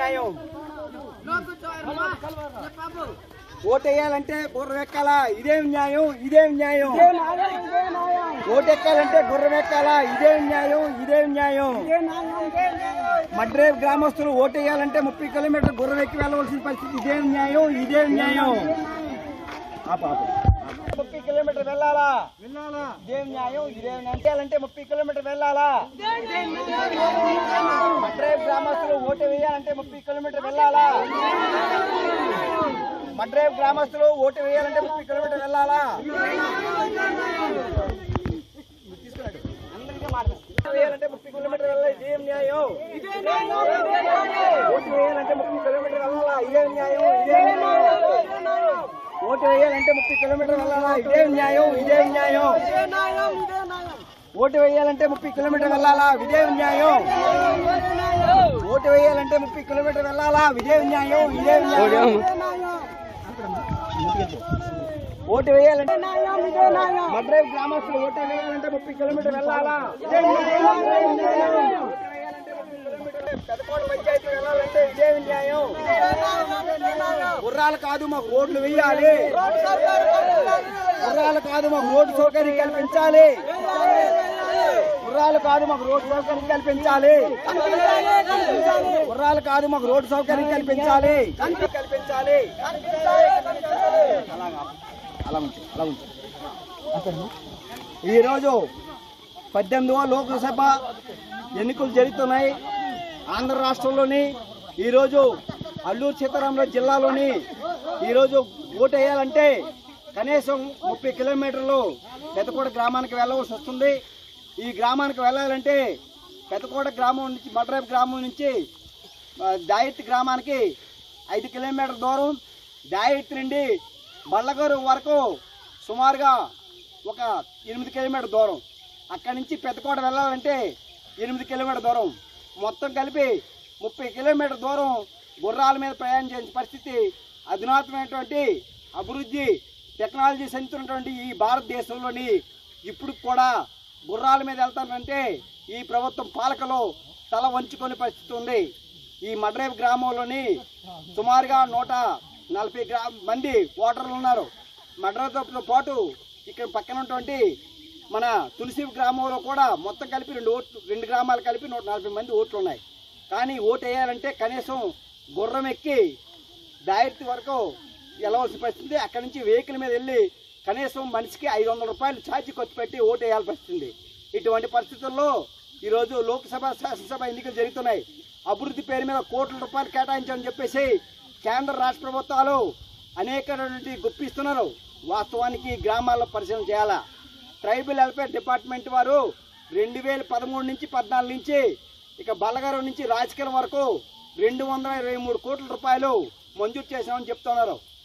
న్యాయం? ఓటేయాలంటే గుర్రం ఎక్కాలా? ఇదేం న్యాయం? ఇదేం న్యాయం? ఓటెక్కాలంటే గుర్రం ఎక్కాలా? ఇదేం న్యాయం? ఇదేం న్యాయం? మడ్రేవ్ గ్రామస్తులు ఓటేయాలంటే 30 కిలోమీటర్లు గుర్రం ఎక్కి వెళ్ళవలసిన పరిస్థితి. ఇదేం న్యాయం? ఇదేం న్యాయం? 30 కిలోమీటర్ వెళ్ళాలా? ఇదేం న్యాయం? ఇదేం న్యాయం? అంటే 30 కిలోమీటర్ వెళ్ళాలా? మడ్రేవ్ గ్రామస్తులు ఓటు వేయాలంటే 30 కిలోమీటర్ వెళ్ళాలా? మడ్రేవ్ గ్రామస్తులు ఓటు వేయాలంటే 30 కిలోమీటర్ వెళ్ళాలా? వేయాలంటే 30 కిలోమీటర్ వెళ్ళాలి. ఇదేం న్యాయం? ఓటు వేయాలంటే 30 కిలోమీటర్ వెళ్ళాలా? ఇదేం న్యాయం? ఇదేం న్యాయం? ఓటు వేయాలంటే 30 కిలోమీటర్ వెళ్ళాలా? ఇదేం న్యాయం? ఇదేం న్యాయం? ఓటు వేయాలంటే 30 కిలోమీటర్ వెళ్ళాలా? ఇదేం న్యాయం? ఓటు వేయాలంటే 30 కిలోమీటర్ వెళ్ళాలా? ఇదేం న్యాయం? ఇదేం న్యాయం? ఓటు వేయాలంటే మడ్రేవ్ గ్రామస్తులు ఓటు వేయాలంటే 30 కిలోమీటర్ వెళ్ళాలా? పెదకోట పంచాయతీ వెళ్ళాలంటే ఇదేమి న్యాయం? గుర్రాలు కాదు, మాకు రోడ్లు వేయాలి. గుర్రాలు కాదు, మాకు రోడ్డు సౌకర్యం కల్పించాలి. గుర్రాలు కాదు, మాకు రోడ్డు సౌకర్యం కల్పించాలి. గుర్రాలు కాదు, మాకు రోడ్డు సౌకర్యం కల్పించాలి. కల్పించాలి. అలా ఉంచు. ఈరోజు 18వ లోక్సభ ఎన్నికలు జరుగుతున్నాయి ఆంధ్ర రాష్ట్రంలోని. ఈరోజు అల్లూరు సీతారామరాజు జిల్లాలోని ఈరోజు ఓటు వేయాలంటే కనీసం 30 కిలోమీటర్లు పెదకోట గ్రామానికి వెళ్ళవలసి వస్తుంది. ఈ గ్రామానికి వెళ్ళాలంటే పెదకోట గ్రామం నుంచి మడ్రేవ్ గ్రామం నుంచి దాయిత్ గ్రామానికి 5 కిలోమీటర్ల దూరం, దాయిత్ నుండి బళ్ళగూరు వరకు సుమారుగా ఒక 8 కిలోమీటర్ దూరం, అక్కడి నుంచి పెదకోట వెళ్ళాలంటే 8 కిలోమీటర్ దూరం, మొత్తం కలిపి 30 కిలోమీటర్ దూరం గుర్రాల మీద ప్రయాణం చేసే పరిస్థితి. అధునాతమైనటువంటి అభివృద్ధి టెక్నాలజీ చెందుతున్నటువంటి ఈ భారతదేశంలోని ఇప్పుడు కూడా గుర్రాల మీద వెళ్తానంటే ఈ ప్రభుత్వం పాలకలో తల వంచుకునే పరిస్థితి ఉంది. ఈ మడ్రేవ్ గ్రామంలోని సుమారుగా 140 మంది ఓటర్లు ఉన్నారు. మడ్రేవ్తో పాటు ఇక్కడ పక్కన ఉన్నటువంటి మన తులసి గ్రామంలో కూడా మొత్తం కలిపి 2 గ్రామాలు కలిపి 140 మంది ఓట్లు ఉన్నాయి. కానీ ఓటు వేయాలంటే కనీసం గుర్రం ఎక్కి దాయిత్ వరకు వెళ్ళవలసిన పరిస్థితి. అక్కడి నుంచి వెహికల్ మీద వెళ్ళి కనీసం మనిషికి 500 రూపాయలు ఛార్జీ ఖర్చు పెట్టి ఓటు వేయాల్సి వస్తుంది. ఇటువంటి పరిస్థితుల్లో ఈరోజు లోక్సభ శాసనసభ ఎన్నికలు జరుగుతున్నాయి. అభివృద్ధి పేరు మీద కోట్ల రూపాయలు కేటాయించాలని చెప్పేసి కేంద్ర రాష్ట్ర ప్రభుత్వాలు అనేకటువంటి గుప్పిస్తున్నారు. వాస్తవానికి గ్రామాల్లో పరిశీలన చేయాలా. ట్రైబల్ వెల్ఫేర్ డిపార్ట్మెంట్ వారు 2013 నుంచి 14 నుంచి ఇక బల్లగారు నుంచి రాజకీయాల వరకు 223 కోట్ల రూపాయలు మంజూరు చేశామని చెప్తున్నారు.